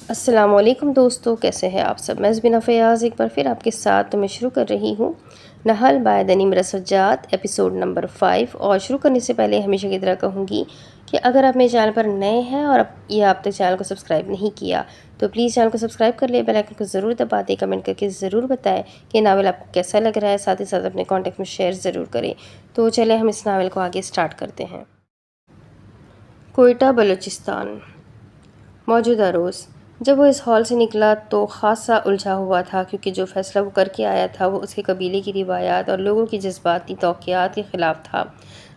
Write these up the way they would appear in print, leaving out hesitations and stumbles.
السلام علیکم دوستو، کیسے ہیں آپ سب؟ میں زبینہ فیاض ایک بار پھر آپ کے ساتھ تو میں شروع کر رہی ہوں نحل بائی دنیم رسوجات ایپیسوڈ نمبر 5۔ اور شروع کرنے سے پہلے ہمیشہ کی طرح کہوں گی کہ اگر آپ میرے چینل پر نئے ہیں اور آپ تک چینل کو سبسکرائب نہیں کیا تو پلیز چینل کو سبسکرائب کر لیں، بیل آئکن کو ضرور دبا دیں، کمنٹ کر کے ضرور بتائیں کہ ناول آپ کو کیسا لگ رہا ہے، ساتھ ہی ساتھ اپنے کانٹیکٹ میں شیئر ضرور کریں۔ تو چلیں ہم اس ناول کو آگے سٹارٹ کرتے ہیں۔ کوئٹہ، بلوچستان۔ موجودہ روز جب وہ اس ہال سے نکلا تو خاصا الجھا ہوا تھا، کیونکہ جو فیصلہ وہ کر کے آیا تھا وہ اس کے قبیلے کی روایات اور لوگوں کی جذباتی توقعات کے خلاف تھا،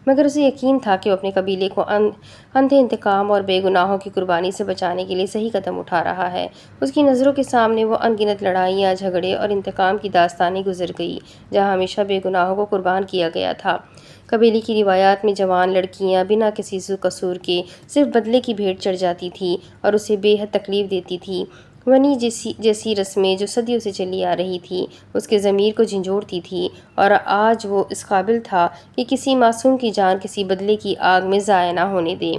مگر اسے یقین تھا کہ وہ اپنے قبیلے کو اندھے انتقام اور بے گناہوں کی قربانی سے بچانے کے لیے صحیح قدم اٹھا رہا ہے۔ اس کی نظروں کے سامنے وہ ان گنت لڑائیاں، جھگڑے اور انتقام کی داستانیں گزر گئی، جہاں ہمیشہ بے گناہوں کو قربان کیا گیا تھا۔ قبیلے کی روایات میں جوان لڑکیاں بنا کسی قصور کے صرف بدلے کی بھیٹ چڑھ جاتی تھیں اور اسے بے حد تکلیف دیتی تھیں۔ ونی جیسی رسمیں جو صدیوں سے چلی آ رہی تھیں اس کے ضمیر کو جھنجھوڑتی تھیں، اور آج وہ اس قابل تھا کہ کسی معصوم کی جان کسی بدلے کی آگ میں ضائع نہ ہونے دے۔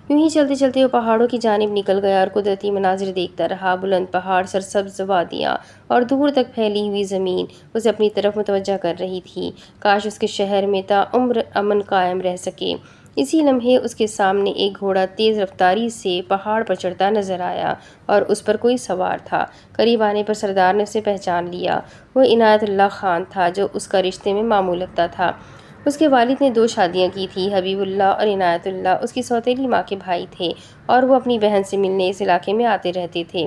یوں ہی چلتے چلتے وہ پہاڑوں کی جانب نکل گیا اور قدرتی مناظر دیکھتا رہا۔ بلند پہاڑ، سرسبز وادیاں اور دور تک پھیلی ہوئی زمین اسے اپنی طرف متوجہ کر رہی تھی۔ کاش اس کے شہر میں تا عمر امن قائم رہ سکے۔ اسی لمحے اس کے سامنے ایک گھوڑا تیز رفتاری سے پہاڑ پر چڑھتا نظر آیا اور اس پر کوئی سوار تھا۔ قریب آنے پر سردار نے اسے پہچان لیا۔ وہ عنایت اللہ خان تھا، جو اس کا رشتے میں ماموں لگتا تھا۔ اس کے والد نے 2 شادیاں کی تھیں۔ حبیب اللہ اور عنایت اللہ اس کی سوتیلی ماں کے بھائی تھے اور وہ اپنی بہن سے ملنے اس علاقے میں آتے رہتے تھے۔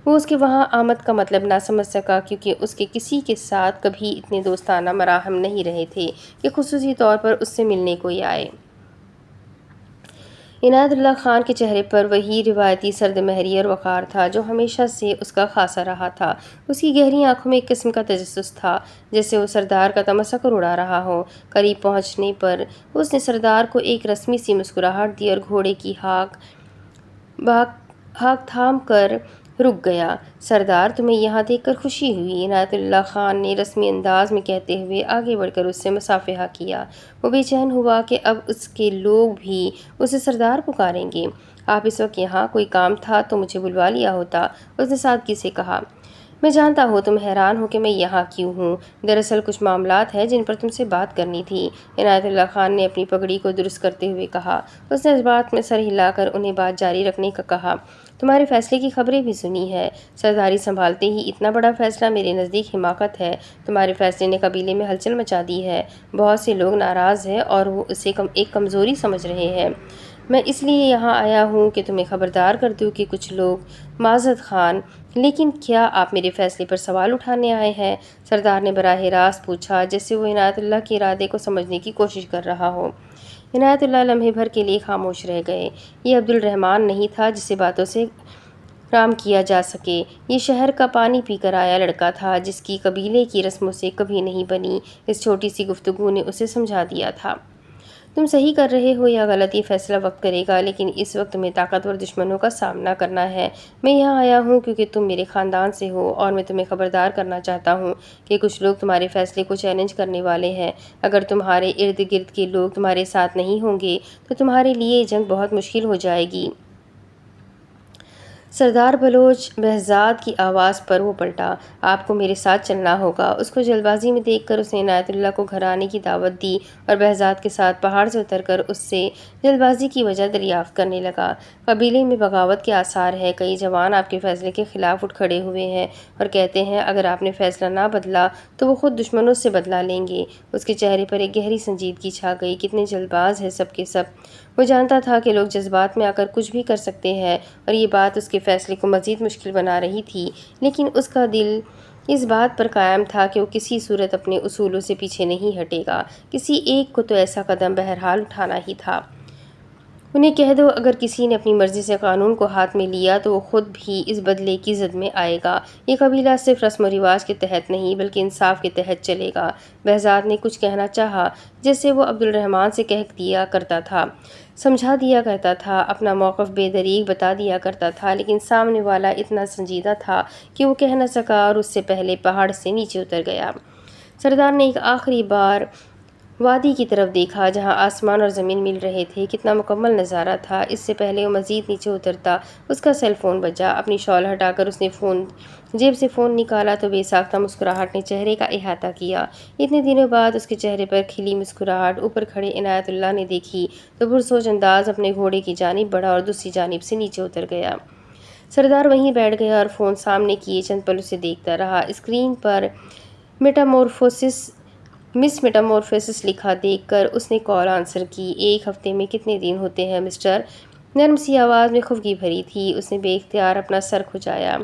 وہ اس کے وہاں آمد کا مطلب نہ سمجھ سکا، کیونکہ اس کے کسی کے ساتھ کبھی اتنے دوستانہ مراحم نہیں رہے تھے کہ خصوصی طور پر اس سے ملنے کوئی آئے۔ عنایت اللہ خان کے چہرے پر وہی روایتی سرد مہری اور وقار تھا جو ہمیشہ سے اس کا خاصا رہا تھا۔ اس کی گہری آنکھوں میں ایک قسم کا تجسس تھا، جیسے وہ سردار کا تمسخر اڑا رہا ہو۔ قریب پہنچنے پر اس نے سردار کو ایک رسمی سی مسکراہٹ دی اور گھوڑے کی ہاک تھام کر رک گیا۔ سردار، تمہیں یہاں دیکھ کر خوشی ہوئی، عنایت اللہ خان نے رسمی انداز میں کہتے ہوئے آگے بڑھ کر اس سے مصافحہ کیا۔ وہ بے چین ہوا کہ اب اس کے لوگ بھی اسے سردار پکاریں گے۔ آپ اس وقت یہاں؟ کوئی کام تھا تو مجھے بلوا لیا ہوتا، اس نے سادگی سے کہا۔ میں جانتا ہوں تم حیران ہو کہ میں یہاں کیوں ہوں، دراصل کچھ معاملات ہیں جن پر تم سے بات کرنی تھی، عنایت اللہ خان نے اپنی پگڑی کو درست کرتے ہوئے کہا۔ اس نے اس بات میں سر ہلا کر انہیں بات جاری رکھنے کا کہا۔ تمہارے فیصلے کی خبریں بھی سنی ہے۔ سرداری سنبھالتے ہی اتنا بڑا فیصلہ میرے نزدیک حماقت ہے۔ تمہارے فیصلے نے قبیلے میں ہلچل مچا دی ہے، بہت سے لوگ ناراض ہیں اور وہ اسے ایک کمزوری سمجھ رہے ہیں۔ میں اس لیے یہاں آیا ہوں کہ تمہیں خبردار کر دوں کہ کچھ لوگ معذت خان۔ لیکن کیا آپ میرے فیصلے پر سوال اٹھانے آئے ہیں؟ سردار نے براہ راست پوچھا، جیسے وہ عنایت اللہ کے ارادے کو سمجھنے کی کوشش کر رہا ہو۔ عنایت اللہ لمحے بھر کے لیے خاموش رہ گئے۔ یہ عبد الرحمن نہیں تھا جسے باتوں سے رام کیا جا سکے۔ یہ شہر کا پانی پی کر آیا لڑکا تھا جس کی قبیلے کی رسموں سے کبھی نہیں بنی۔ اس چھوٹی سی گفتگو نے اسے سمجھا دیا تھا۔ تم صحیح کر رہے ہو یا غلط یہ فیصلہ وقت کرے گا، لیکن اس وقت تمہیں طاقتور دشمنوں کا سامنا کرنا ہے۔ میں یہاں آیا ہوں کیونکہ تم میرے خاندان سے ہو، اور میں تمہیں خبردار کرنا چاہتا ہوں کہ کچھ لوگ تمہارے فیصلے کو چیلنج کرنے والے ہیں۔ اگر تمہارے ارد گرد کے لوگ تمہارے ساتھ نہیں ہوں گے تو تمہارے لیے یہ جنگ بہت مشکل ہو جائے گی۔ سردار بلوچ بہزاد کی آواز پر وہ پلٹا۔ آپ کو میرے ساتھ چلنا ہوگا۔ اس کو جلد بازی میں دیکھ کر اس نے عنایت اللہ کو گھر آنے کی دعوت دی اور بہزاد کے ساتھ پہاڑ سے اتر کر اس سے جلد بازی کی وجہ دریافت کرنے لگا۔ قبیلے میں بغاوت کے آثار ہیں، کئی جوان آپ کے فیصلے کے خلاف اٹھ کھڑے ہوئے ہیں اور کہتے ہیں اگر آپ نے فیصلہ نہ بدلا تو وہ خود دشمنوں سے بدلہ لیں گے۔ اس کے چہرے پر ایک گہری سنجیدگی چھا گئی۔ کتنے جلد باز ہیں سب کے سب۔ وہ جانتا تھا کہ لوگ جذبات میں آ کر کچھ بھی کر سکتے ہیں اور یہ بات اس کے فیصلے کو مزید مشکل بنا رہی تھی، لیکن اس کا دل اس بات پر قائم تھا کہ وہ کسی صورت اپنے اصولوں سے پیچھے نہیں ہٹے گا۔ کسی ایک کو تو ایسا قدم بہرحال اٹھانا ہی تھا۔ انہیں کہہ دو اگر کسی نے اپنی مرضی سے قانون کو ہاتھ میں لیا تو وہ خود بھی اس بدلے کی زد میں آئے گا۔ یہ قبیلہ صرف رسم و رواج کے تحت نہیں بلکہ انصاف کے تحت چلے گا۔ بہزاد نے کچھ کہنا چاہا، جیسے وہ عبد الرحمن سے کہہ دیا کرتا تھا، سمجھا دیا کرتا تھا، اپنا موقف بے دریغ بتا دیا کرتا تھا، لیکن سامنے والا اتنا سنجیدہ تھا کہ وہ کہہ نہ سکا اور اس سے پہلے پہاڑ سے نیچے اتر گیا۔ سردار نے ایک آخری بار وادی کی طرف دیکھا جہاں آسمان اور زمین مل رہے تھے۔ کتنا مکمل نظارہ تھا۔ اس سے پہلے وہ مزید نیچے اترتا اس کا سیل فون بجا۔ اپنی شال ہٹا کر اس نے جیب سے فون نکالا تو بے ساختہ مسکراہٹ نے چہرے کا احاطہ کیا۔ اتنے دنوں بعد اس کے چہرے پر کھلی مسکراہٹ اوپر کھڑے عنایت اللہ نے دیکھی تو پرسوچ انداز اپنے گھوڑے کی جانب بڑھا اور دوسری جانب سے نیچے اتر گیا۔ سردار وہیں بیٹھ گیا اور فون سامنے کیے چند پل اسے دیکھتا رہا۔ اسکرین پر مس میٹامورفوسس لکھا دیکھ کر اس نے کال آنسر کی۔ 1 ہفتے میں کتنے دن ہوتے ہیں مسٹر؟ نرم سی آواز میں خفگی بھری تھی۔ اس نے بے اختیار اپنا سر کھجایا۔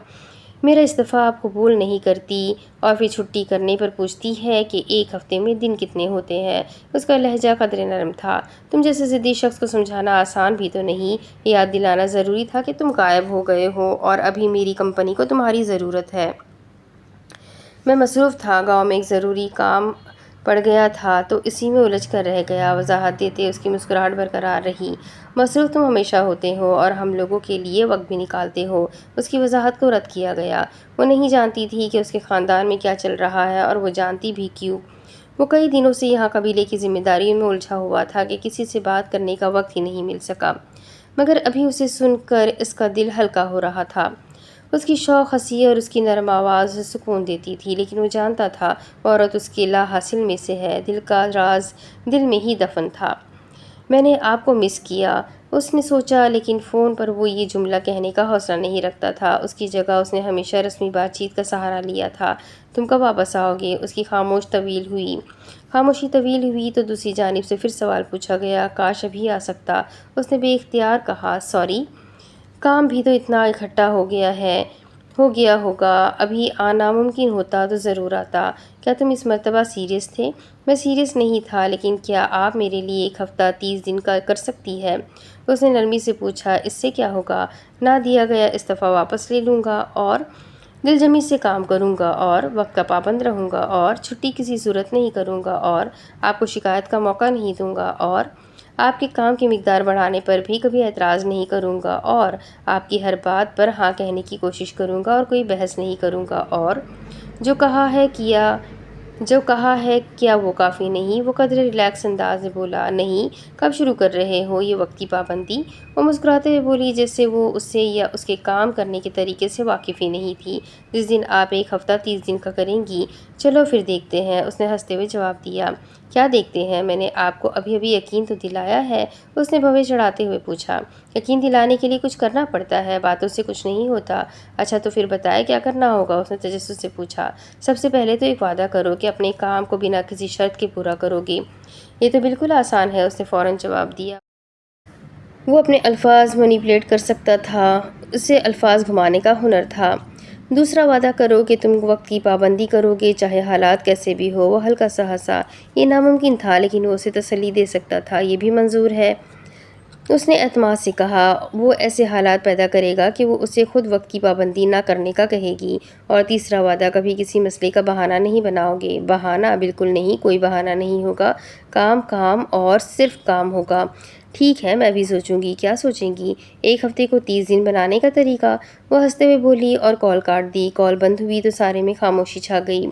میرا استعفیٰ آپ قبول نہیں کرتی اور پھر چھٹی کرنے پر پوچھتی ہے کہ 1 ہفتے میں دن کتنے ہوتے ہیں۔ اس کا لہجہ قدرے نرم تھا۔ تم جیسے ضدی شخص کو سمجھانا آسان بھی تو نہیں۔ یاد دلانا ضروری تھا کہ تم غائب ہو گئے ہو اور ابھی میری کمپنی کو تمہاری ضرورت ہے۔ میں مصروف تھا، گاؤں میں ایک ضروری کام پڑ گیا تھا تو اسی میں الجھ کر رہ گیا۔ وضاحت دیتے اس کی مسکراہٹ برقرار رہی۔ مصروف تم ہمیشہ ہوتے ہو اور ہم لوگوں کے لیے وقت بھی نکالتے ہو۔ اس کی وضاحت کو رد کیا گیا۔ وہ نہیں جانتی تھی کہ اس کے خاندان میں کیا چل رہا ہے اور وہ جانتی بھی کیوں۔ وہ کئی دنوں سے یہاں قبیلے کی ذمہ داریوں میں الجھا ہوا تھا کہ کسی سے بات کرنے کا وقت ہی نہیں مل سکا، مگر ابھی اسے سن کر اس کا دل ہلکا ہو رہا تھا۔ اس کی شوخ ہنسی اور اس کی نرم آواز اسے سکون دیتی تھی، لیکن وہ جانتا تھا عورت اس کے لا حاصل میں سے ہے، دل کا راز دل میں ہی دفن تھا۔ میں نے آپ کو مس کیا، اس نے سوچا، لیکن فون پر وہ یہ جملہ کہنے کا حوصلہ نہیں رکھتا تھا۔ اس کی جگہ اس نے ہمیشہ رسمی بات چیت کا سہارا لیا تھا۔ تم کب واپس آؤ گے؟ اس کی خاموشی طویل ہوئی تو دوسری جانب سے پھر سوال پوچھا گیا۔ کاش ابھی آ سکتا، اس نے بے اختیار کہا۔ سوری، کام بھی تو اتنا اکٹھا ہو گیا ہوگا، ابھی آنا ممکن ہوتا تو ضرور آتا۔ کیا تم اس مرتبہ سیریس تھے؟ میں سیریس نہیں تھا، لیکن کیا آپ میرے لیے 1 ہفتہ 30 دن کا کر سکتی ہے؟ اس نے نرمی سے پوچھا۔ اس سے کیا ہوگا؟ نہ دیا گیا استعفیٰ واپس لے لوں گا اور دل جمی سے کام کروں گا اور وقت کا پابند رہوں گا اور چھٹی کسی صورت نہیں کروں گا اور آپ کو شکایت کا موقع نہیں دوں گا اور آپ کے کام کی مقدار بڑھانے پر بھی کبھی اعتراض نہیں کروں گا اور آپ کی ہر بات پر ہاں کہنے کی کوشش کروں گا اور کوئی بحث نہیں کروں گا اور جو کہا ہے کیا وہ کافی نہیں؟ وہ قدرے ریلیکس انداز میں بولا۔ نہیں، کب شروع کر رہے ہو یہ وقت کی پابندی؟ وہ مسکراتے ہوئے بولی جیسے وہ اس سے یا اس کے کام کرنے کے طریقے سے واقف ہی نہیں تھی۔ جس دن آپ 1 ہفتہ 30 دن کا کریں گی۔ چلو پھر دیکھتے ہیں، اس نے ہنستے ہوئے جواب دیا۔ کیا دیکھتے ہیں؟ میں نے آپ کو ابھی یقین تو دلایا ہے، اس نے بھویں چڑھاتے ہوئے پوچھا۔ یقین دلانے کے لیے کچھ کرنا پڑتا ہے، باتوں سے کچھ نہیں ہوتا۔ اچھا تو پھر بتائے کیا کرنا ہوگا؟ اس نے تجسس سے پوچھا۔ سب سے پہلے تو ایک وعدہ کرو کہ اپنے کام کو بنا کسی شرط کے پورا کرو گے۔ یہ تو بالکل آسان ہے، اس نے فوراً جواب دیا۔ وہ اپنے الفاظ مینیپولیٹ کر سکتا تھا، اسے الفاظ گھمانے کا ہنر تھا۔ دوسرا وعدہ کرو کہ تم وقت کی پابندی کرو گے چاہے حالات کیسے بھی ہو۔ وہ ہلکا سا ہنسا۔ یہ ناممکن تھا، لیکن وہ اسے تسلی دے سکتا تھا۔ یہ بھی منظور ہے، اس نے اعتماد سے کہا۔ وہ ایسے حالات پیدا کرے گا کہ وہ اسے خود وقت کی پابندی نہ کرنے کا کہے گی۔ اور تیسرا وعدہ، کبھی کسی مسئلے کا بہانہ نہیں بناؤ گے۔ بہانہ؟ بالکل نہیں، کوئی بہانہ نہیں ہوگا۔ کام اور صرف کام ہوگا۔ ٹھیک ہے، میں بھی سوچوں گی۔ کیا سوچیں گی؟ 1 ہفتے کو 30 دن بنانے کا طریقہ، وہ ہنستے ہوئے بولی اور کال کاٹ دی۔ کال بند ہوئی تو سارے میں خاموشی چھا گئی۔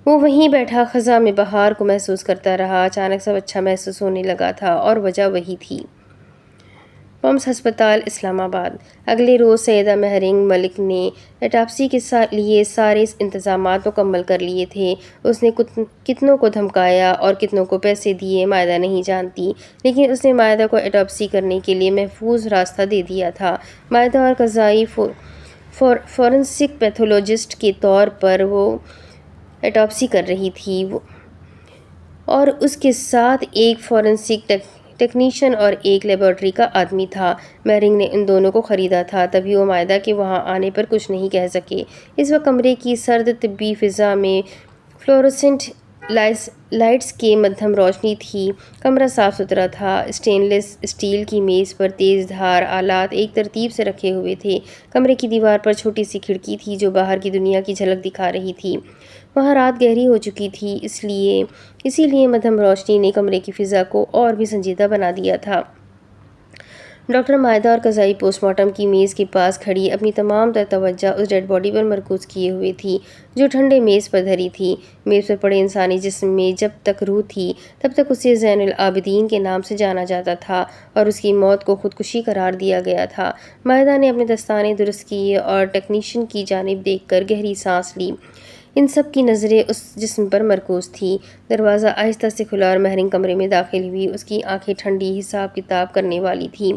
وہ وہیں بیٹھا خزاں میں بہار کو محسوس کرتا رہا۔ اچانک سب اچھا محسوس ہونے لگا تھا اور وجہ وہی تھی۔ پمس ہسپتال، اسلام آباد۔ اگلے روز سیدہ مہرنگ ملک نے اٹاپسی کے لیے سارے انتظامات مکمل کر لیے تھے۔ اس نے کتنوں کو دھمکایا اور کتنوں کو پیسے دیے مائدہ نہیں جانتی، لیکن اس نے مائدہ کو اٹاپسی کرنے کے لیے محفوظ راستہ دے دیا تھا۔ مائدہ اور قضائی فورنسک پیتھولوجسٹ کے طور پر وہ اٹاپسی کر رہی تھی اور اس کے ساتھ ایک فورنسک ٹیکنیشین اور ایک لیبارٹری کا آدمی تھا۔ مہرنگ نے ان دونوں کو خریدا تھا، تبھی وہ مائدہ کے وہاں آنے پر کچھ نہیں کہہ سکے۔ اس وقت کمرے کی سرد طبی فضا میں فلورسنٹ لائٹس کی مدھم روشنی تھی۔ کمرہ صاف ستھرا تھا۔ اسٹین لیس اسٹیل کی میز پر تیز دھار آلات ایک ترتیب سے رکھے ہوئے تھے۔ کمرے کی دیوار پر چھوٹی سی کھڑکی تھی جو باہر کی دنیا کی جھلک دکھا رہی تھی۔ وہاں رات گہری ہو چکی تھی، اسی لیے مدھم روشنی نے کمرے کی فضا کو اور بھی سنجیدہ بنا دیا تھا۔ ڈاکٹر مائدہ اور قضائی پوسٹ مارٹم کی میز کے پاس کھڑی اپنی تمام تر توجہ اس ڈیڈ باڈی پر مرکوز کیے ہوئے تھی جو ٹھنڈے میز پر دھری تھی۔ میز پر پڑے انسانی جسم میں جب تک روح تھی تب تک اسے زین العابدین کے نام سے جانا جاتا تھا اور اس کی موت کو خودکشی قرار دیا گیا تھا۔ مائدہ نے اپنے دستانے درست کیے اور ٹیکنیشین کی جانب دیکھ کر گہری سانس لی۔ ان سب کی نظریں اس جسم پر مرکوز تھیں۔ دروازہ آہستہ سے کھلا اور مہرنگ کمرے میں داخل ہوئی۔ اس کی آنکھیں ٹھنڈی، حساب کتاب کرنے والی تھیں۔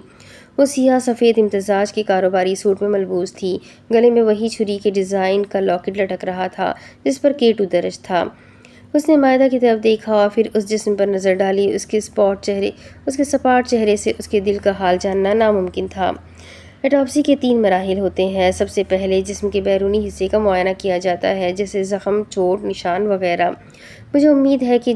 وہ سیاہ سفید امتزاج کے کاروباری سوٹ میں ملبوس تھی۔ گلے میں وہی چھری کے ڈیزائن کا لاکٹ لٹک رہا تھا جس پر K2 درج تھا۔ اس نے مائدہ کی طرف دیکھا اور پھر اس جسم پر نظر ڈالی۔ اس کے سپاٹ چہرے سے اس کے دل کا حال جاننا ناممکن تھا۔ اٹاپسی کے 3 مراحل ہوتے ہیں۔ سب سے پہلے جسم کے بیرونی حصے کا معائنہ کیا جاتا ہے جیسے زخم، چوٹ نشان وغیرہ۔ مجھے امید ہے کہ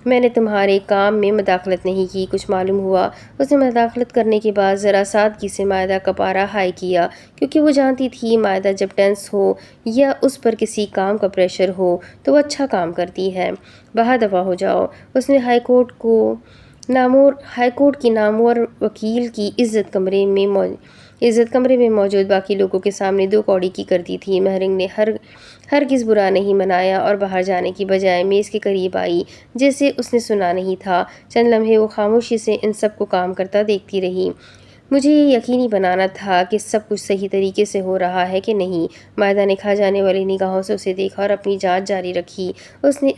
میں نے تمہارے کام میں مداخلت نہیں کی، کچھ معلوم ہوا؟ اس نے مداخلت کرنے کے بعد ذرا سادگی سے مائدہ کا پارا ہائی کیا کیونکہ وہ جانتی تھی مائدہ جب ٹینس ہو یا اس پر کسی کام کا پریشر ہو تو وہ اچھا کام کرتی ہے۔ باہر دفع ہو جاؤ۔ اس نے ہائی کورٹ کی نامور وکیل کی عزت کمرے میں موجود باقی لوگوں کے سامنے 2 کوڑی کی کر دی تھی۔ مہرنگ نے ہرگز برا نہیں منایا اور باہر جانے کی بجائے میز کے قریب آئی جیسے اس نے سنا نہیں تھا۔ چند لمحے وہ خاموشی سے ان سب کو کام کرتا دیکھتی رہی۔ مجھے یہ یقینی بنانا تھا کہ سب کچھ صحیح طریقے سے ہو رہا ہے کہ نہیں۔ مائدہ نے کھا جانے والی نگاہوں سے اسے دیکھا اور اپنی جانچ جاری رکھی۔ اس نے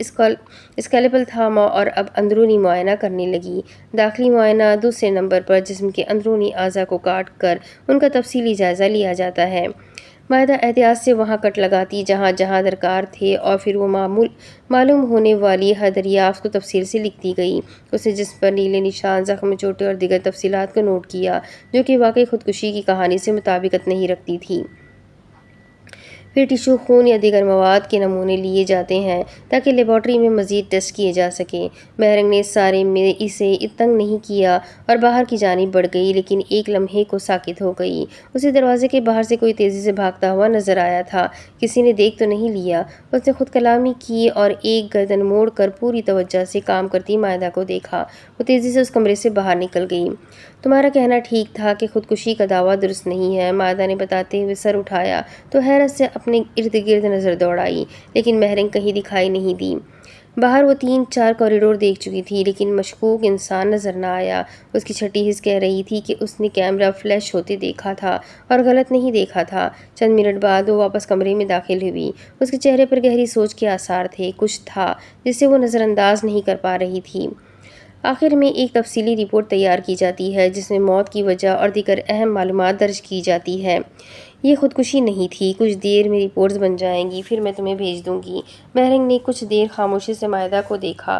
اسکیلپل تھاما اور اب اندرونی معائنہ کرنے لگی۔ داخلی معائنہ: دوسرے نمبر پر جسم کے اندرونی اعضاء کو کاٹ کر ان کا تفصیلی جائزہ لیا جاتا ہے۔ مائدہ احتیاط سے وہاں کٹ لگاتی جہاں جہاں درکار تھے اور پھر وہ معلوم ہونے والی ہر دریافت کو تفصیل سے لکھتی گئی۔ اس نے جسم پر نیلے نشان، زخم، چوٹیں اور دیگر تفصیلات کو نوٹ کیا جو کہ واقعی خودکشی کی کہانی سے مطابقت نہیں رکھتی تھی۔ پھر ٹشو، خون یا دیگر مواد کے نمونے لیے جاتے ہیں تاکہ لیبارٹری میں مزید ٹیسٹ کیے جا سکیں۔ مہرنگ نے اس سارے میں اسے تنگ نہیں کیا اور باہر کی جانب بڑھ گئی لیکن ایک لمحے کو ساکت ہو گئی۔ اسے دروازے کے باہر سے کوئی تیزی سے بھاگتا ہوا نظر آیا تھا۔ کسی نے دیکھ تو نہیں لیا؟ اس نے خود کلامی کی اور ایک گردن موڑ کر پوری توجہ سے کام کرتی مائدہ کو دیکھا۔ وہ تیزی سے اس کمرے سے باہر نکل گئی۔ تمہارا کہنا ٹھیک تھا کہ خودکشی کا دعویٰ درست نہیں ہے، مائدہ نے بتاتے ہوئے سر اٹھایا تو حیرت سے اپنے ارد گرد نظر دوڑائی لیکن مہرنگ کہیں دکھائی نہیں دی۔ باہر وہ 3-4 کوریڈور دیکھ چکی تھی لیکن مشکوک انسان نظر نہ آیا۔ اس کی چھٹی حس کہہ رہی تھی کہ اس نے کیمرہ فلیش ہوتے دیکھا تھا اور غلط نہیں دیکھا تھا۔ چند منٹ بعد وہ واپس کمرے میں داخل ہوئی۔ اس کے چہرے پر گہری سوچ کے آثار تھے۔ کچھ تھا جسے وہ نظر انداز نہیں کر پا رہی تھی۔ آخر میں ایک تفصیلی رپورٹ تیار کی جاتی ہے جس میں موت کی وجہ اور دیگر اہم معلومات درج کی جاتی ہے۔ یہ خودکشی نہیں تھی۔ کچھ دیر میں رپورٹس بن جائیں گی، پھر میں تمہیں بھیج دوں گی۔ مہرنگ نے کچھ دیر خاموشی سے مائدہ کو دیکھا۔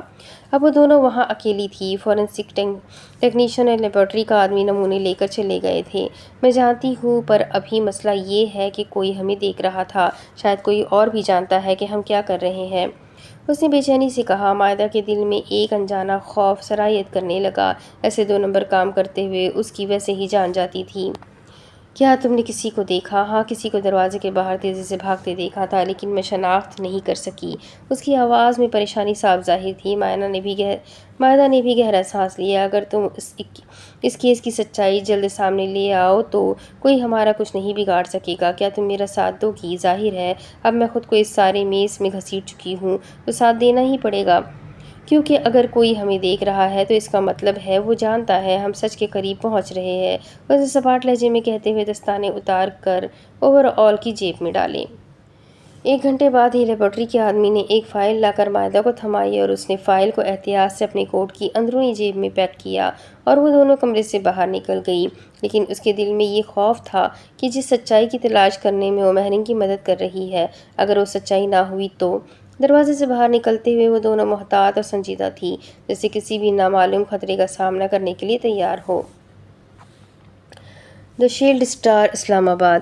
اب وہ دونوں وہاں اکیلی تھی۔ فورینسک ٹیکنیشین اور لیبارٹری کا آدمی نمونے لے کر چلے گئے تھے۔ میں جانتی ہوں پر ابھی مسئلہ یہ ہے کہ کوئی ہمیں دیکھ رہا تھا، شاید کوئی اور بھی جانتا ہے کہ ہم کیا کر رہے ہیں۔ اس نے بے چینی سے کہا۔ مائدہ کے دل میں ایک انجانا خوف سرایت کرنے لگا۔ ایسے 2 نمبر کام کرتے ہوئے اس کی ویسے ہی جان جاتی تھی۔ کیا تم نے کسی کو دیکھا؟ ہاں، کسی کو دروازے کے باہر تیزی سے بھاگتے دیکھا تھا لیکن میں شناخت نہیں کر سکی۔ اس کی آواز میں پریشانی صاف ظاہر تھی۔ مائدہ نے بھی گہرا سانس لیا۔ اگر تم اس کیس کی سچائی جلد سامنے لے آؤ تو کوئی ہمارا کچھ نہیں بگاڑ سکے گا۔ کیا تم میرا ساتھ دو گی؟ ظاہر ہے اب میں خود کو اس سارے میز میں گھسیٹ چکی ہوں تو ساتھ دینا ہی پڑے گا کیونکہ اگر کوئی ہمیں دیکھ رہا ہے تو اس کا مطلب ہے وہ جانتا ہے ہم سچ کے قریب پہنچ رہے ہیں۔ اس نے سپاٹ لہجے میں کہتے ہوئے دستانے اتار کر اوور آل کی جیب میں ڈالے۔ 1 گھنٹے بعد ہی لیبارٹری کے آدمی نے ایک فائل لا کر مائدہ کو تھمائی اور اس نے فائل کو احتیاط سے اپنے کوٹ کی اندرونی جیب میں پیک کیا اور وہ دونوں کمرے سے باہر نکل گئی۔ لیکن اس کے دل میں یہ خوف تھا کہ جس سچائی کی تلاش کرنے میں وہ مہرنگ کی مدد کر رہی ہے، اگر وہ سچائی نہ ہوئی تو۔ دروازے سے باہر نکلتے ہوئے وہ دونوں محتاط اور سنجیدہ تھی جیسے کسی بھی نامعلوم خطرے کا سامنا کرنے کے لیے تیار ہو۔ دی شیلڈ اسٹار، اسلام آباد۔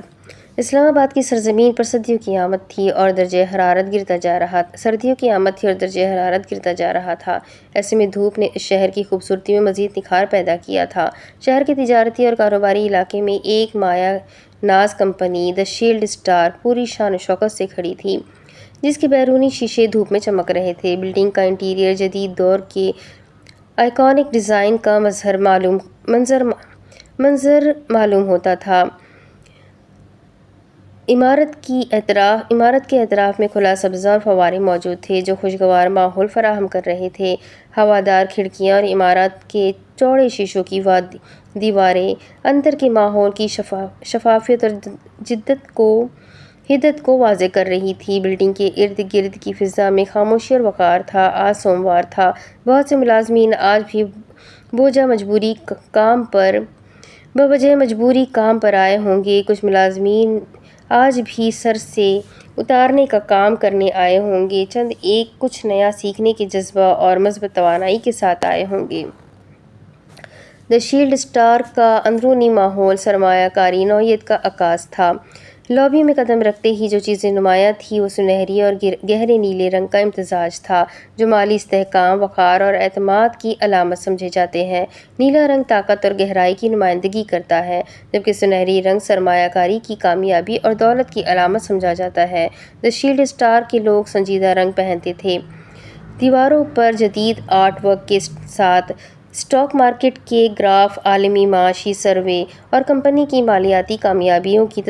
اسلام آباد کی سرزمین پر سردیوں کی آمد تھی اور درجہ حرارت گرتا جا رہا تھا۔ ایسے میں دھوپ نے اس شہر کی خوبصورتی میں مزید نکھار پیدا کیا تھا۔ شہر کے تجارتی اور کاروباری علاقے میں ایک مایہ ناز کمپنی دی شیلڈ اسٹار پوری شان و شوکت سے کھڑی تھی جس کے بیرونی شیشے دھوپ میں چمک رہے تھے۔ بلڈنگ کا انٹیریئر جدید دور کے آئیکانک ڈیزائن کا منظر معلوم ہوتا تھا۔ عمارت کے اطراف میں کھلا سبزہ اور فوارے موجود تھے جو خوشگوار ماحول فراہم کر رہے تھے۔ ہوادار کھڑکیاں اور عمارت کے چوڑے شیشوں کی دیواریں اندر کے ماحول کی شفافیت اور حدت کو واضح کر رہی تھی۔ بلڈنگ کے ارد گرد کی فضا میں خاموشی اور وقار تھا۔ آج سوموار تھا۔ بہت سے ملازمین آج بھی بوجہ مجبوری کام پر آئے ہوں گے۔ کچھ ملازمین آج بھی سر سے اتارنے کا کام کرنے آئے ہوں گے۔ کچھ نیا سیکھنے کے جذبہ اور مثبت توانائی کے ساتھ آئے ہوں گے۔ دی شیلڈ اسٹار کا اندرونی ماحول سرمایہ کاری نوعیت کا عکاس تھا۔ لابی میں قدم رکھتے ہی جو چیزیں نمایاں تھیں وہ سنہری اور گہرے نیلے رنگ کا امتزاج تھا جو مالی استحکام، وقار اور اعتماد کی علامت سمجھے جاتے ہیں۔ نیلا رنگ طاقت اور گہرائی کی نمائندگی کرتا ہے جبکہ سنہری رنگ سرمایہ کاری کی کامیابی اور دولت کی علامت سمجھا جاتا ہے۔ دی شیلڈ اسٹار کے لوگ سنجیدہ رنگ پہنتے تھے۔ دیواروں پر جدید آرٹ ورک کے ساتھ اسٹاک مارکیٹ کے گراف، عالمی معاشی سروے اور کمپنی کی مالیاتی کامیابیوں کی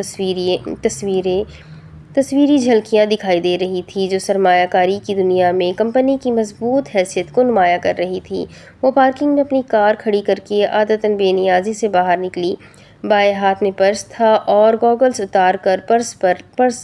تصویری جھلکیاں دکھائی دے رہی تھیں جو سرمایہ کاری کی دنیا میں کمپنی کی مضبوط حیثیت کو نمایاں کر رہی تھیں۔ وہ پارکنگ میں اپنی کار کھڑی کرکے عادتاً بے نیازی سے باہر نکلی۔ بائیں ہاتھ میں پرس تھا اور گوگلز اتار کر پرس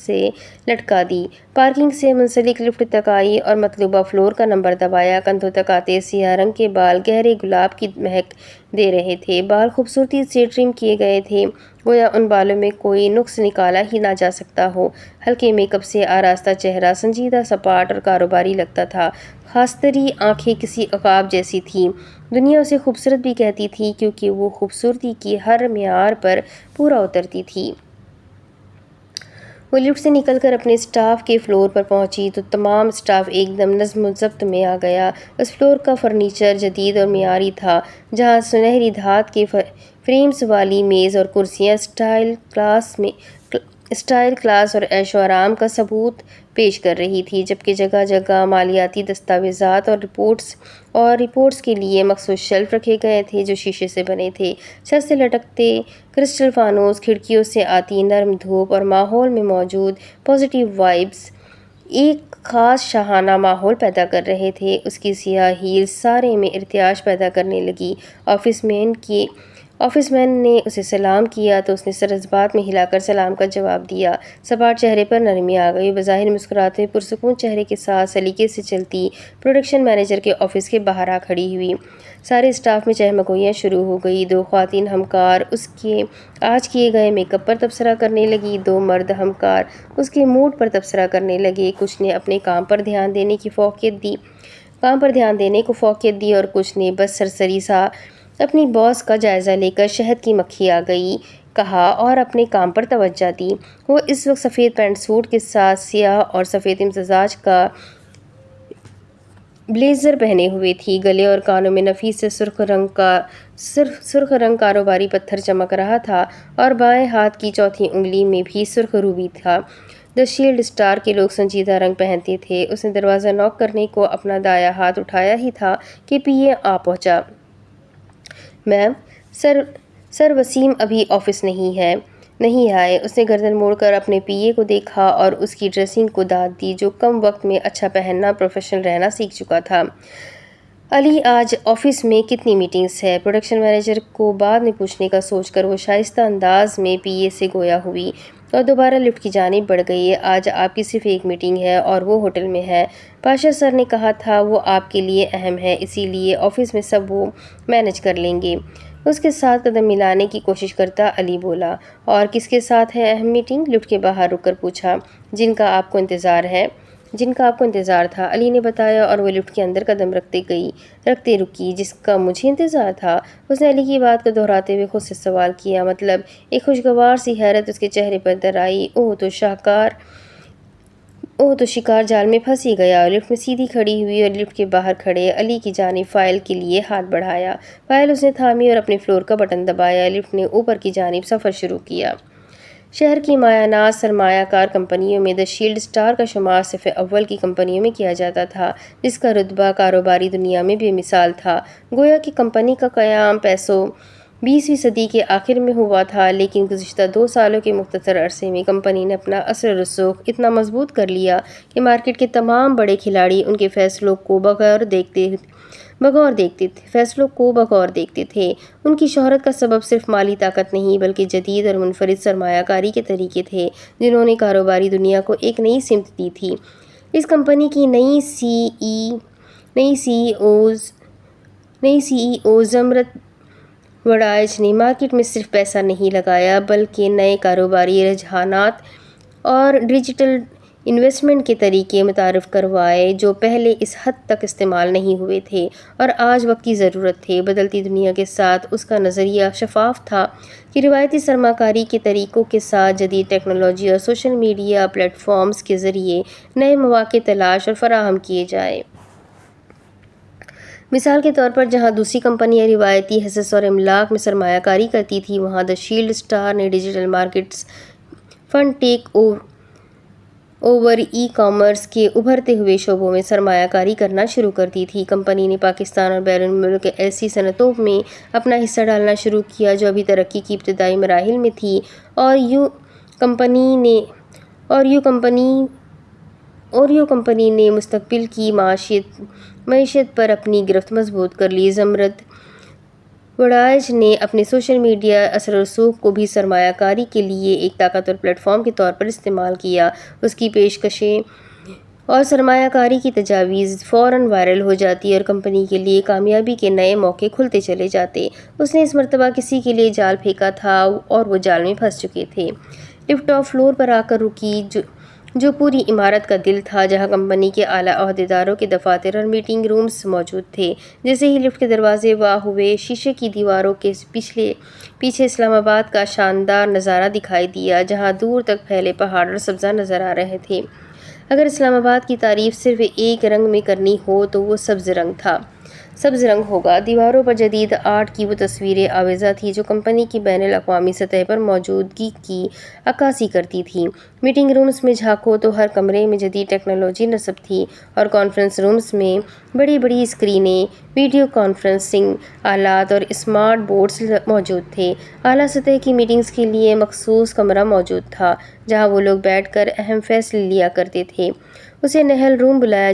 سے لٹکا دی۔ پارکنگ سے منسلک لفٹ تک آئی اور مطلوبہ فلور کا نمبر دبایا۔ کندھوں تک آتے سیاہ رنگ کے بال گہرے گلاب کی مہک دے رہے تھے۔ بال خوبصورتی سے ٹرم کیے گئے تھے گویا ان بالوں میں کوئی نقص نکالا ہی نہ جا سکتا ہو۔ ہلکے میک اپ سے آراستہ چہرہ سنجیدہ، سپاٹ اور کاروباری لگتا تھا۔ خاصتری آنکھیں کسی عقاب جیسی تھیں۔ دنیا اسے خوبصورت بھی کہتی تھی کیونکہ وہ خوبصورتی کی ہر معیار پر پورا اترتی تھی۔ وہ لفٹ سے نکل کر اپنے اسٹاف کے فلور پر پہنچی تو تمام اسٹاف ایک دم نظم و ضبط میں آ گیا۔ اس فلور کا فرنیچر جدید اور معیاری تھا جہاں سنہری دھات کے فریمز والی میز اور کرسیاں اسٹائل کلاس اور عیش و آرام کا ثبوت پیش کر رہی تھی جبکہ جگہ جگہ مالیاتی دستاویزات اور رپورٹس کے لیے مخصوص شیلف رکھے گئے تھے جو شیشے سے بنے تھے۔ چھت سے لٹکتے کرسٹل فانوس، کھڑکیوں سے آتی نرم دھوپ اور ماحول میں موجود پازیٹیو وائبس ایک خاص شاہانہ ماحول پیدا کر رہے تھے۔ اس کی سیاہ ہیلز سارے میں ارتعاش پیدا کرنے لگی۔ آفس مین نے اسے سلام کیا تو اس نے سر اس بات میں ہلا کر سلام کا جواب دیا۔ سپاٹ چہرے پر نرمی آ گئی۔ بظاہر مسکراتے ہوئے پرسکون چہرے کے ساتھ سلیقے سے چلتی پروڈکشن مینیجر کے آفس کے باہر آ کھڑی ہوئی۔ سارے اسٹاف میں چہمگوئیاں شروع ہو گئی۔ دو خواتین ہمکار اس کے آج کیے گئے میک اپ پر تبصرہ کرنے لگیں۔ دو مرد ہمکار اس کے موڈ پر تبصرہ کرنے لگے۔ کچھ نے اپنے کام پر دھیان دینے کو فوقیت دی اور کچھ نے بس سرسری سا اپنی باس کا جائزہ لے کر شہد کی مکھی آ گئی کہا اور اپنے کام پر توجہ دی۔ وہ اس وقت سفید پینٹ سوٹ کے ساتھ سیاہ اور سفید امتزاج کا بلیزر پہنے ہوئے تھی۔ گلے اور کانوں میں نفیس سے سرخ رنگ کاروباری پتھر چمک رہا تھا اور بائیں ہاتھ کی چوتھی انگلی میں بھی سرخ روبی تھا۔ دی شیلڈ اسٹار کے لوگ سنجیدہ رنگ پہنتے تھے۔ اس نے دروازہ نوک کرنے کو اپنا دایاں ہاتھ اٹھایا ہی تھا کہ پی اے آ پہنچا۔ میم، سر وسیم ابھی آفس نہیں آئے۔ اس نے گردن موڑ کر اپنے پی اے کو دیکھا اور اس کی ڈریسنگ کو داد دی جو کم وقت میں اچھا پہننا، پروفیشنل رہنا سیکھ چکا تھا۔ علی، آج آفس میں کتنی میٹنگز ہے؟ پروڈکشن مینیجر کو بعد میں پوچھنے کا سوچ کر وہ شائستہ انداز میں پی اے سے گویا ہوئی اور دوبارہ لفٹ کی جانب بڑھ گئی۔ آج آپ کی صرف ایک میٹنگ ہے اور وہ ہوٹل میں ہے۔ پاشا سر نے کہا تھا وہ آپ کے لیے اہم ہے، اسی لیے آفس میں سب وہ مینیج کر لیں گے۔ اس کے ساتھ قدم ملانے کی کوشش کرتا علی بولا۔ اور کس کے ساتھ ہے اہم میٹنگ؟ لفٹ کے باہر رک کر پوچھا۔ جن کا آپ کو انتظار تھا، علی نے بتایا اور وہ لفٹ کے اندر قدم رکھتے رکی۔ جس کا مجھے انتظار تھا؟ اس نے علی کی بات کو دہراتے ہوئے خود سے سوال کیا۔ مطلب؟ ایک خوشگوار سی حیرت اس کے چہرے پر در آئی۔ تو شکار جال میں پھنس ہی گیا۔ لفٹ میں سیدھی کھڑی ہوئی اور لفٹ کے باہر کھڑے علی کی جانب فائل کے لیے ہاتھ بڑھایا۔ فائل اس نے تھامی اور اپنے فلور کا بٹن دبایا۔ لفٹ نے اوپر کی جانب سفر شروع کیا۔ شہر کی مایہ ناز سرمایہ کار کمپنیوں میں دی شیلڈ اسٹار کا شمار صف اول کی کمپنیوں میں کیا جاتا تھا جس کا رتبہ کاروباری دنیا میں بے مثال تھا۔ گویا کہ کمپنی کا قیام 20ویں صدی کے آخر میں ہوا تھا، لیکن گزشتہ 2 سالوں کے مختصر عرصے میں کمپنی نے اپنا اثر و رسوخ اتنا مضبوط کر لیا کہ مارکیٹ کے تمام بڑے کھلاڑی ان کے فیصلوں کو بغور دیکھتے تھے۔ ان کی شہرت کا سبب صرف مالی طاقت نہیں بلکہ جدید اور منفرد سرمایہ کاری کے طریقے تھے، جنہوں نے کاروباری دنیا کو ایک نئی سمت دی تھی۔ اس کمپنی کی نئی سی ای او زمرت وڑائچ نے مارکیٹ میں صرف پیسہ نہیں لگایا بلکہ نئے کاروباری رجحانات اور ڈیجیٹل انویسٹمنٹ کے طریقے متعارف کروائے جو پہلے اس حد تک استعمال نہیں ہوئے تھے اور آج وقت کی ضرورت تھے۔ بدلتی دنیا کے ساتھ اس کا نظریہ شفاف تھا کہ روایتی سرمایہ کاری کے طریقوں کے ساتھ جدید ٹیکنالوجی اور سوشل میڈیا پلیٹ فارمز کے ذریعے نئے مواقع تلاش اور فراہم کیے جائیں۔ مثال کے طور پر جہاں دوسری کمپنیاں روایتی حصص اور املاک میں سرمایہ کاری کرتی تھیں، وہاں دی شیلڈ اسٹار نے digital markets, fund take over, e commerce کے ابھرتے ہوئے شعبوں میں سرمایہ کاری کرنا شروع کر دی تھی۔ کمپنی نے پاکستان اور بیرون ملک ایسی صنعتوں میں اپنا حصہ ڈالنا شروع کیا جو ابھی ترقی کی ابتدائی مراحل میں تھیں، اور یوں کمپنی نے مستقبل کی معیشت پر اپنی گرفت مضبوط کر لی۔ زمرت وڑائچ نے اپنے سوشل میڈیا اثر و رسوخ کو بھی سرمایہ کاری کے لیے ایک طاقتور پلیٹ فارم کے طور پر استعمال کیا۔ اس کی پیشکشیں اور سرمایہ کاری کی تجاویز فوراً وائرل ہو جاتی اور کمپنی کے لیے کامیابی کے نئے موقع کھلتے چلے جاتے۔ اس نے اس مرتبہ کسی کے لیے جال پھینکا تھا اور وہ جال میں پھنس چکے تھے۔ لفٹ ٹاپ فلور پر آ کر رکی جو پوری عمارت کا دل تھا، جہاں کمپنی کے اعلیٰ عہدیداروں کے دفاتر اور میٹنگ رومز موجود تھے۔ جیسے ہی لفٹ کے دروازے واہ ہوئے، شیشے کی دیواروں کے پیچھے اسلام آباد کا شاندار نظارہ دکھائی دیا، جہاں دور تک پھیلے پہاڑ اور سبزہ نظر آ رہے تھے۔ اگر اسلام آباد کی تعریف صرف ایک رنگ میں کرنی ہو تو وہ سبز رنگ ہوگا۔ دیواروں پر جدید آرٹ کی وہ تصویریں آویزاں تھیں جو کمپنی کی بین الاقوامی سطح پر موجودگی کی عکاسی کرتی تھیں۔ میٹنگ رومز میں جھانکو تو ہر کمرے میں جدید ٹیکنالوجی نصب تھی، اور کانفرنس رومز میں بڑی بڑی اسکرینیں، ویڈیو کانفرنسنگ آلات اور اسمارٹ بورڈز موجود تھے۔ اعلیٰ سطح کی میٹنگز کے لیے مخصوص کمرہ موجود تھا جہاں وہ لوگ بیٹھ کر اہم فیصلے لیا کرتے تھے۔ اسے نہل روم بلایا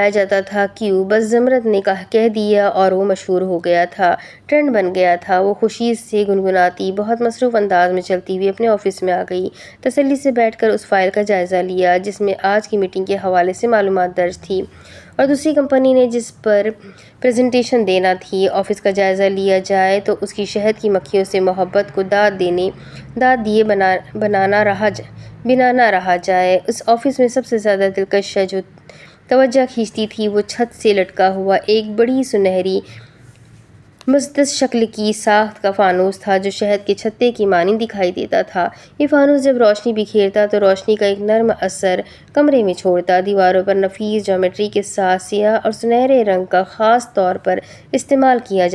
جاتا تھا، کیوں؟ بس زمرت نے کہہ دیا اور وہ مشہور ہو گیا تھا، ٹرینڈ بن گیا تھا۔ وہ خوشی سے گنگناتی، بہت مصروف انداز میں چلتی ہوئی اپنے آفس میں آ گئی، تسلی سے بیٹھ کر اس فائل کا جائزہ لیا جس میں آج کی میٹنگ کے حوالے سے معلومات درج تھی اور دوسری کمپنی نے جس پر پریزنٹیشن دینا تھی۔ آفس کا جائزہ لیا جائے تو اس کی شہد کی مکھیوں سے محبت کو داد دیے بنا نہ رہا جائے۔ اس آفس میں سب سے زیادہ دلکش شے جو توجہ کھینچتی تھی وہ چھت سے لٹکا ہوا ایک بڑی سنہری مسدس شکل کی ساخت کا فانوس تھا جو شہد کے چھتے کی مانند دکھائی دیتا تھا۔ یہ فانوس جب روشنی بکھیرتا تو روشنی کا ایک نرم اثر کمرے میں چھوڑتا۔ دیواروں پر نفیس جیومیٹری کے ساتھ سیاہ اور سنہرے رنگ کا خاص طور پر استعمال کیا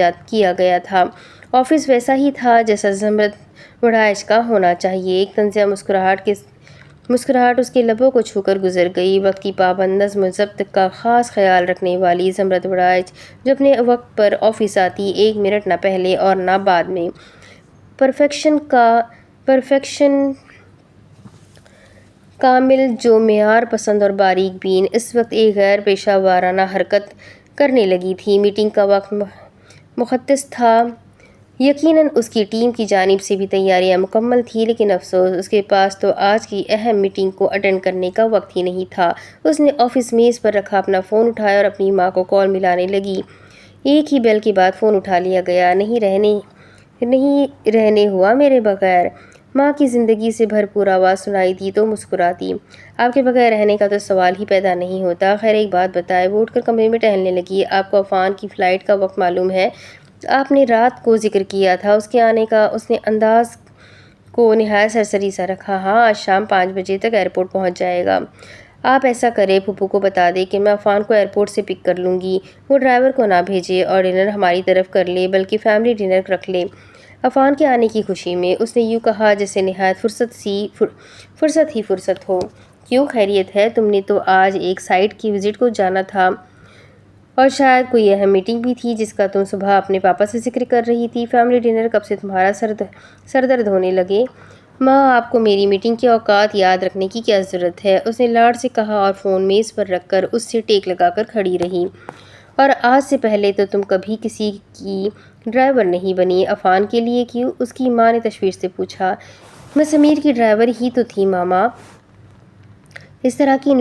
گیا تھا۔ آفس ویسا ہی تھا جیسا زمرت وڑائچ کا ہونا چاہیے۔ ایک طنزیہ مسکراہٹ اس کے لبوں کو چھو کر گزر گئی۔ وقت کی پابند، نظم و ضبط کا خاص خیال رکھنے والی زمرت وڑائچ جو اپنے وقت پر آفس آتی، ایک منٹ نہ پہلے اور نہ بعد میں، پرفیکشن کامل، جو معیار پسند اور باریک بین، اس وقت ایک غیر پیشہ ورانہ حرکت کرنے لگی تھی۔ میٹنگ کا وقت مختص تھا، یقیناً اس کی ٹیم کی جانب سے بھی تیاریاں مکمل تھیں، لیکن افسوس اس کے پاس تو آج کی اہم میٹنگ کو اٹینڈ کرنے کا وقت ہی نہیں تھا۔ اس نے آفس میز پر رکھا اپنا فون اٹھایا اور اپنی ماں کو کال ملانے لگی۔ ایک ہی بیل کے بعد فون اٹھا لیا گیا۔ نہیں رہنے ہوا میرے بغیر، ماں کی زندگی سے بھرپور آواز سنائی دی تو مسکراتی۔ آپ کے بغیر رہنے کا تو سوال ہی پیدا نہیں ہوتا۔ خیر ایک بات بتائیں۔ وہ اٹھ کر کمرے میں ٹہلنے لگی۔ آپ کو عفان کی فلائٹ کا وقت معلوم ہے؟ آپ نے رات کو ذکر کیا تھا اس کے آنے کا۔ اس نے انداز کو نہایت سرسری سا رکھا۔ ہاں، آج شام 5 بجے تک ایئرپورٹ پہنچ جائے گا۔ آپ ایسا کریں، پھپھو کو بتا دیں کہ میں عفان کو ایئرپورٹ سے پک کر لوں گی۔ وہ ڈرائیور کو نہ بھیجے اور ڈنر ہماری طرف کر لے، بلکہ فیملی ڈنر رکھ لے عفان کے آنے کی خوشی میں۔ اس نے یوں کہا جیسے نہایت فرصت ہو۔ کیوں، خیریت ہے؟ تم نے تو آج ایک سائٹ کی وزٹ کو جانا تھا۔ اور شاید کوئی اہم میٹنگ بھی تھی جس کا تم صبح اپنے پاپا سے ذکر کر رہی تھی۔ فیملی ڈنر کب سے تمہارا سر درد ہونے لگے؟ ماں، آپ کو میری میٹنگ کے اوقات یاد رکھنے کی کیا ضرورت ہے؟ اس نے لاڈ سے کہا اور فون میز پر رکھ کر اس سے ٹیک لگا کر کھڑی رہی۔ اور آج سے پہلے تو تم کبھی کسی کی ڈرائیور نہیں بنی۔ عفان کے لیے کیوں؟ اس کی ماں نے تشویش سے پوچھا۔ میں سمیر کی ڈرائیور ہی تو تھی ماما۔ اس طرح کی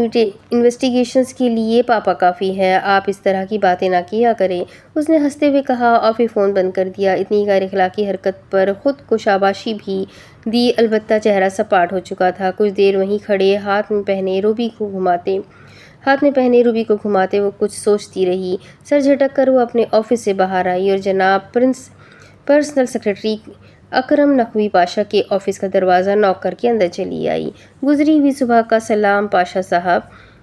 انویسٹیگیشنز کے لیے پاپا کافی ہے، آپ اس طرح کی باتیں نہ کیا کریں، اس نے ہنستے ہوئے کہا اور پھر فون بند کر دیا۔ اتنی غیر اخلاقی حرکت پر خود کو شاباشی بھی دی، البتہ چہرہ سپاٹ ہو چکا تھا۔ کچھ دیر وہیں کھڑے ہاتھ میں پہنے روبی کو گھماتے وہ کچھ سوچتی رہی۔ سر جھٹک کر وہ اپنے آفس سے باہر آئی اور جناب پرسنل سیکرٹری اکرم نقوی پاشا کے آفس کا دروازہ نوک کر کے اندر چلی آئی۔ گزری ہوئی صبح کا سلام پاشا صاحب،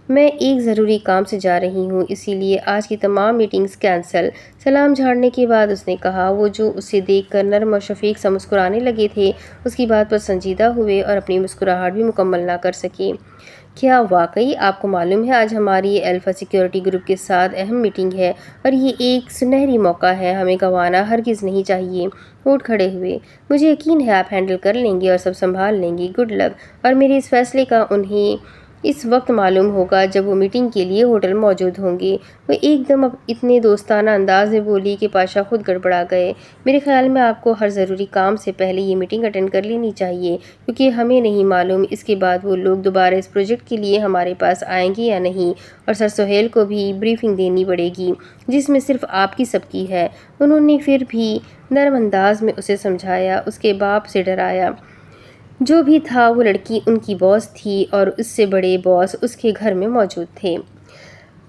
میں ایک ضروری کام سے جا رہی ہوں، اسی لیے آج کی تمام میٹنگز کینسل۔ سلام جھاڑنے کے بعد اس نے کہا۔ وہ جو اسے دیکھ کر نرم اور شفیق سا مسکرانے لگے تھے، اس کی بات پر سنجیدہ ہوئے اور اپنی مسکراہٹ بھی مکمل نہ کر سکے۔ کیا واقعی آپ کو معلوم ہے آج ہماری الفا سیکیورٹی گروپ کے ساتھ اہم میٹنگ ہے اور یہ ایک سنہری موقع ہے، ہمیں گنوانا ہرگز نہیں چاہیے۔ اٹھ کھڑے ہوئے۔ مجھے یقین ہے آپ ہینڈل کر لیں گے اور سب سنبھال لیں گے، گڈ لک۔ اور میرے اس فیصلے کا انہیں اس وقت معلوم ہوگا جب وہ میٹنگ کے لیے ہوٹل موجود ہوں گے۔ وہ ایک دم اتنے دوستانہ انداز میں بولی کہ پاشا خود گڑبڑا گئے۔ میرے خیال میں آپ کو ہر ضروری کام سے پہلے یہ میٹنگ اٹینڈ کر لینی چاہیے، کیونکہ ہمیں نہیں معلوم اس کے بعد وہ لوگ دوبارہ اس پروجیکٹ کے لیے ہمارے پاس آئیں گے یا نہیں، اور سر سہیل کو بھی بریفنگ دینی پڑے گی جس میں صرف آپ کی سب کی ہے۔ انہوں نے پھر بھی نرم انداز میں اسے سمجھایا، اس کے باپ سے ڈرایا۔ جو بھی تھا وہ لڑکی ان کی باس تھی اور اس سے بڑے باس اس کے گھر میں موجود تھے۔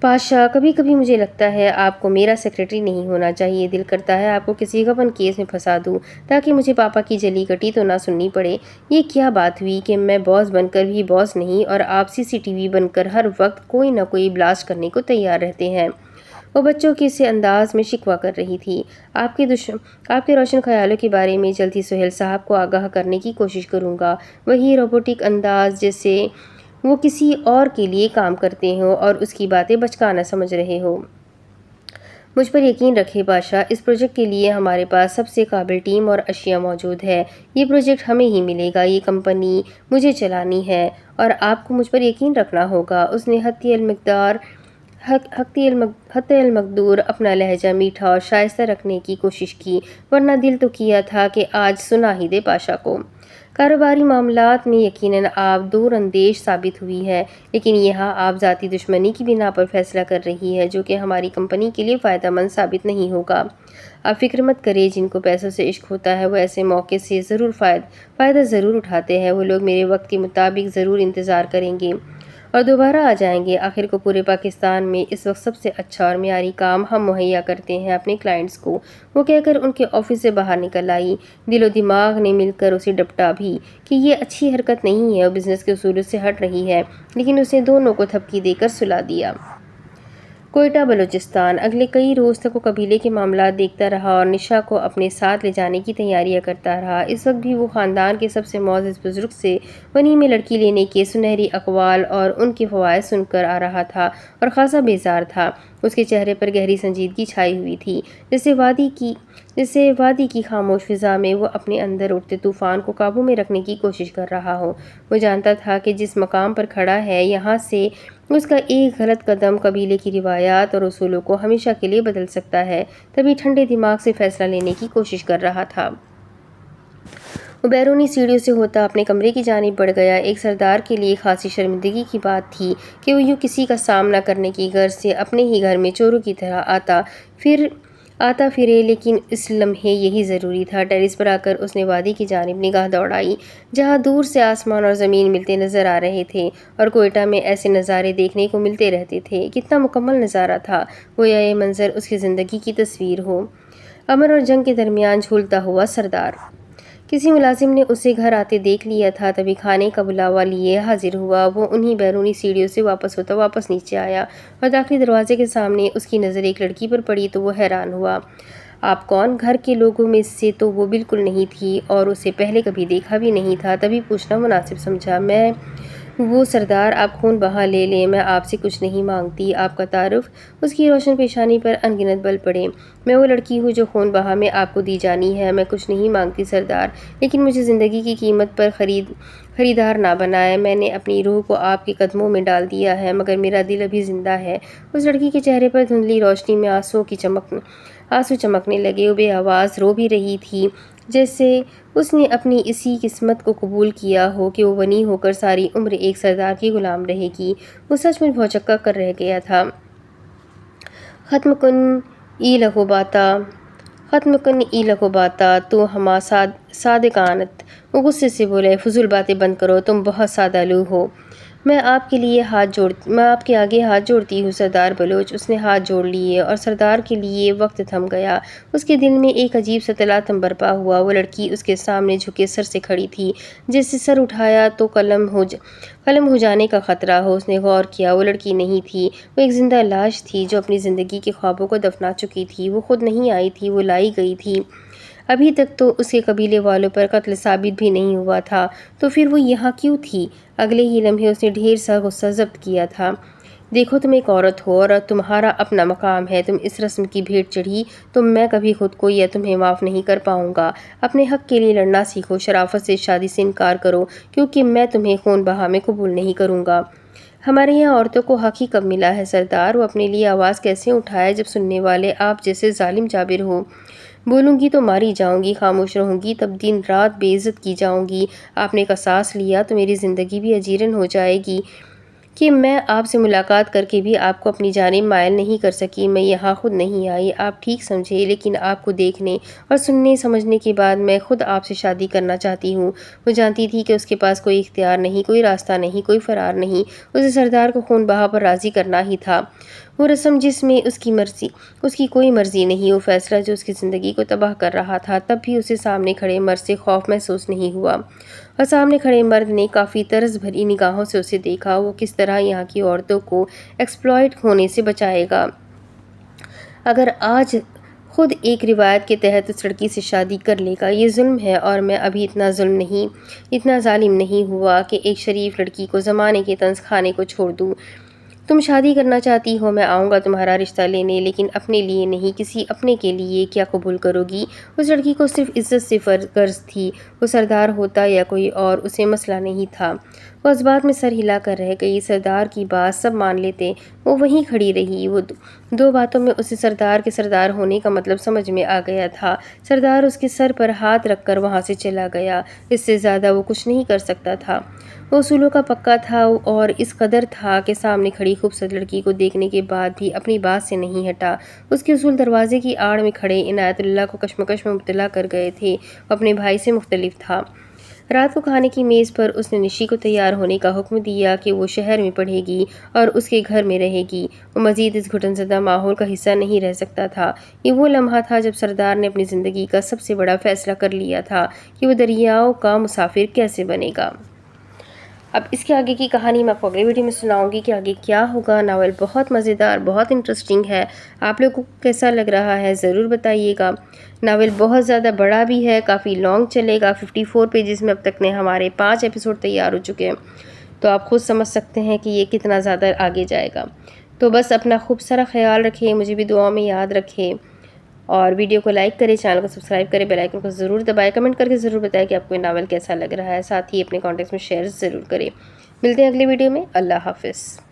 پاشا، کبھی کبھی مجھے لگتا ہے آپ کو میرا سیکرٹری نہیں ہونا چاہیے، دل کرتا ہے آپ کو کسی غبن کیس میں پھنسا دوں تاکہ مجھے پاپا کی جلی کٹی تو نہ سننی پڑے۔ یہ کیا بات ہوئی کہ میں باس بن کر بھی باس نہیں اور آپ CCTV بن کر ہر وقت کوئی نہ کوئی بلاسٹ کرنے کو تیار رہتے ہیں۔ وہ بچوں کے سے انداز میں شکوہ کر رہی تھی۔ آپ کے روشن خیالوں کے بارے میں جلد ہی سہیل صاحب کو آگاہ کرنے کی کوشش کروں گا، وہی روبوٹک انداز جیسے وہ کسی اور کے لیے کام کرتے ہوں اور اس کی باتیں بچکانا سمجھ رہے ہوں۔ مجھ پر یقین رکھے پاشا، اس پروجیکٹ کے لیے ہمارے پاس سب سے قابل ٹیم اور اشیاء موجود ہے۔ یہ پروجیکٹ ہمیں ہی ملے گا، یہ کمپنی مجھے چلانی ہے اور آپ کو مجھ پر یقین رکھنا ہوگا۔ اس نے حتی المقدور اپنا لہجہ میٹھا اور شائستہ رکھنے کی کوشش کی، ورنہ دل تو کیا تھا کہ آج سنا ہی دے پاشا کو۔ کاروباری معاملات میں یقیناً آپ دور اندیش ثابت ہوئی ہے، لیکن یہاں آپ ذاتی دشمنی کی بنا پر فیصلہ کر رہی ہے جو کہ ہماری کمپنی کے لیے فائدہ مند ثابت نہیں ہوگا۔ آپ فکر مت کریں، جن کو پیسوں سے عشق ہوتا ہے وہ ایسے موقع سے ضرور فائدہ ضرور اٹھاتے ہیں۔ وہ لوگ میرے وقت کے مطابق ضرور انتظار کریں گے اور دوبارہ آ جائیں گے۔ آخر کو پورے پاکستان میں اس وقت سب سے اچھا اور معیاری کام ہم مہیا کرتے ہیں اپنے کلائنٹس کو، وہ کہہ کر ان کے آفس سے باہر نکل آئی۔ دل و دماغ نے مل کر اسے ڈپٹا بھی کہ یہ اچھی حرکت نہیں ہے اور بزنس کے اصولوں سے ہٹ رہی ہے، لیکن اس نے دونوں کو تھپکی دے کر سلا دیا۔ کوئٹہ بلوچستان۔ اگلے کئی روز تک وہ قبیلے کے معاملات دیکھتا رہا اور نشا کو اپنے ساتھ لے جانے کی تیاریاں کرتا رہا۔ اس وقت بھی وہ خاندان کے سب سے معزز بزرگ سے ونی میں لڑکی لینے کے سنہری اقوال اور ان کے فوائد سن کر آ رہا تھا اور خاصا بیزار تھا۔ اس کے چہرے پر گہری سنجیدگی چھائی ہوئی تھی، جیسے وادی کی خاموش فضا میں وہ اپنے اندر اٹھتے طوفان کو قابو میں رکھنے کی کوشش کر رہا ہو۔ وہ جانتا تھا کہ جس مقام پر کھڑا ہے، یہاں سے اس کا ایک غلط قدم قبیلے کی روایات اور اصولوں کو ہمیشہ کے لیے بدل سکتا ہے، تبھی ٹھنڈے دماغ سے فیصلہ لینے کی کوشش کر رہا تھا۔ وہ بیرونی سیڑھیوں سے ہوتا اپنے کمرے کی جانب بڑھ گیا۔ ایک سردار کے لیے خاصی شرمندگی کی بات تھی کہ وہ یوں کسی کا سامنا کرنے کی غرض سے اپنے ہی گھر میں چوروں کی طرح آتا پھرے، لیکن اس لمحے یہی ضروری تھا۔ ٹیرس پر آ کر اس نے وادی کی جانب نگاہ دوڑائی، جہاں دور سے آسمان اور زمین ملتے نظر آ رہے تھے، اور کوئٹہ میں ایسے نظارے دیکھنے کو ملتے رہتے تھے۔ کتنا مکمل نظارہ تھا، گویا یہ منظر اس کی زندگی کی تصویر ہو۔ امن اور جنگ کے درمیان جھولتا ہوا سردار۔ کسی ملازم نے اسے گھر آتے دیکھ لیا تھا، تبھی کھانے کا بلاوا لیے حاضر ہوا۔ وہ انہی بیرونی سیڑھیوں سے واپس نیچے آیا اور داخلی دروازے کے سامنے اس کی نظر ایک لڑکی پر پڑی تو وہ حیران ہوا۔ آپ کون؟ گھر کے لوگوں میں سے تو وہ بالکل نہیں تھی اور اسے پہلے کبھی دیکھا بھی نہیں تھا، تبھی پوچھنا مناسب سمجھا۔ وہ سردار آپ خون بہا لے لیں، میں آپ سے کچھ نہیں مانگتی، آپ کا تعارف۔ اس کی روشن پیشانی پر ان گنت بل پڑے۔ میں وہ لڑکی ہوں جو خون بہا میں آپ کو دی جانی ہے، میں کچھ نہیں مانگتی سردار، لیکن مجھے زندگی کی قیمت پر خریدار نہ بنائے۔ میں نے اپنی روح کو آپ کے قدموں میں ڈال دیا ہے، مگر میرا دل ابھی زندہ ہے۔ اس لڑکی کے چہرے پر دھندلی روشنی میں آنسو چمکنے لگے، وہ بے آواز رو بھی رہی تھی، جیسے اس نے اپنی اسی قسمت کو قبول کیا ہو کہ وہ بنی ہو کر ساری عمر ایک سردار کی غلام رہے گی۔ وہ سچ مچ بھوچکا کر رہ گیا تھا۔ ختم کن ای لغو باتا تو ہما صادقانت۔ وہ غصے سے بولے، فضول باتیں بند کرو، تم بہت سادہ لو ہو۔ میں آپ کے آگے ہاتھ جوڑتی ہوں سردار بلوچ۔ اس نے ہاتھ جوڑ لیے اور سردار کے لیے وقت تھم گیا۔ اس کے دل میں ایک عجیب سا تلاطم برپا ہوا۔ وہ لڑکی اس کے سامنے جھکے سر سے کھڑی تھی، جیسے سر اٹھایا تو قلم ہو جانے کا خطرہ ہو۔ اس نے غور کیا، وہ لڑکی نہیں تھی، وہ ایک زندہ لاش تھی جو اپنی زندگی کے خوابوں کو دفنا چکی تھی۔ وہ خود نہیں آئی تھی، وہ لائی گئی تھی۔ ابھی تک تو اس کے قبیلے والوں پر قتل ثابت بھی نہیں ہوا تھا، تو پھر وہ یہاں کیوں تھی؟ اگلے ہی لمحے اس نے ڈھیر سا غصہ ضبط کیا تھا۔ دیکھو، تم ایک عورت ہو اور تمہارا اپنا مقام ہے، تم اس رسم کی بھیٹ چڑھی تو میں کبھی خود کو یا تمہیں معاف نہیں کر پاؤں گا۔ اپنے حق کے لیے لڑنا سیکھو، شرافت سے شادی سے انکار کرو، کیونکہ میں تمہیں خون بہا میں قبول نہیں کروں گا۔ ہمارے یہاں عورتوں کو حق ہی کب ملا ہے سردار؟ وہ اپنے لیے آواز کیسے اٹھائے جب سننے والے آپ جیسے ظالم جابر ہو؟ بولوں گی تو ماری جاؤں گی، خاموش رہوں گی تب دن رات بے عزت کی جاؤں گی۔ آپ نے قصاص لیا تو میری زندگی بھی اجیرن ہو جائے گی کہ میں آپ سے ملاقات کر کے بھی آپ کو اپنی جانب مائل نہیں کر سکی۔ میں یہاں خود نہیں آئی، آپ ٹھیک سمجھے، لیکن آپ کو دیکھنے اور سننے سمجھنے کے بعد میں خود آپ سے شادی کرنا چاہتی ہوں۔ وہ جانتی تھی کہ اس کے پاس کوئی اختیار نہیں، کوئی راستہ نہیں، کوئی فرار نہیں، اسے سردار کو خون بہا پر راضی کرنا ہی تھا۔ وہ رسم جس میں اس کی کوئی مرضی نہیں، وہ فیصلہ جو اس کی زندگی کو تباہ کر رہا تھا، تب بھی اسے سامنے کھڑے مرد سے خوف محسوس نہیں ہوا۔ اور سامنے کھڑے مرد نے کافی طرز بھری نگاہوں سے اسے دیکھا۔ وہ کس طرح یہاں کی عورتوں کو ایکسپلائٹ ہونے سے بچائے گا؟ اگر آج خود ایک روایت کے تحت اس لڑکی سے شادی کر لے گا، یہ ظلم ہے، اور میں ابھی اتنا ظالم نہیں ہوا کہ ایک شریف لڑکی کو زمانے کے طنز کھانے کو چھوڑ دوں۔ تم شادی کرنا چاہتی ہو، میں آؤں گا تمہارا رشتہ لینے، لیکن اپنے لیے نہیں، کسی اپنے کے لیے کیا قبول کرو گی؟ اس لڑکی کو صرف عزت سے غرض تھی، وہ سردار ہوتا یا کوئی اور اسے مسئلہ نہیں تھا۔ وہ اس بات میں سر ہلا کر رہ گئی۔ سردار کی بات سب مان لیتے، وہ وہیں کھڑی رہی۔ وہ دو باتوں میں اسے سردار کے سردار ہونے کا مطلب سمجھ میں آ گیا تھا۔ سردار اس کے سر پر ہاتھ رکھ کر وہاں سے چلا گیا، اس سے زیادہ وہ کچھ نہیں کر سکتا تھا۔ وہ اصولوں کا پکا تھا اور اس قدر تھا کہ سامنے کھڑی خوبصورت لڑکی کو دیکھنے کے بعد بھی اپنی بات سے نہیں ہٹا۔ اس کے اصول دروازے کی آڑ میں کھڑے عنایت اللہ کو کشمکش میں مبتلا کر گئے تھے۔ وہ اپنے بھائی سے مختلف تھا۔ رات کو کھانے کی میز پر اس نے نشی کو تیار ہونے کا حکم دیا کہ وہ شہر میں پڑھے گی اور اس کے گھر میں رہے گی۔ وہ مزید اس گھٹن زدہ ماحول کا حصہ نہیں رہ سکتا تھا۔ یہ وہ لمحہ تھا جب سردار نے اپنی زندگی کا سب سے بڑا فیصلہ کر لیا تھا کہ وہ دریاؤں کا مسافر کیسے بنے گا۔ اب اس کے آگے کی کہانی میں آپ کو اگلی ویڈیو میں سناؤں گی کہ آگے کیا ہوگا۔ ناول بہت مزیدار، بہت انٹرسٹنگ ہے۔ آپ لوگوں کو کیسا لگ رہا ہے ضرور بتائیے گا۔ ناول بہت زیادہ بڑا بھی ہے، کافی لانگ چلے گا۔ 54 پیجز میں اب تک نے ہمارے 5 ایپیسوڈ تیار ہو چکے ہیں، تو آپ خود سمجھ سکتے ہیں کہ یہ کتنا زیادہ آگے جائے گا۔ تو بس اپنا خوب سارا خیال رکھیں، مجھے بھی دعاؤں میں یاد رکھیں، اور ویڈیو کو لائک کریں، چینل کو سبسکرائب کریں، بیل آئیکن کو ضرور دبائیں، کمنٹ کر کے ضرور بتائیں کہ آپ کو یہ ناول کیسا لگ رہا ہے، ساتھ ہی اپنے کانٹیکٹس میں شیئر ضرور کریں۔ ملتے ہیں اگلی ویڈیو میں۔ اللہ حافظ۔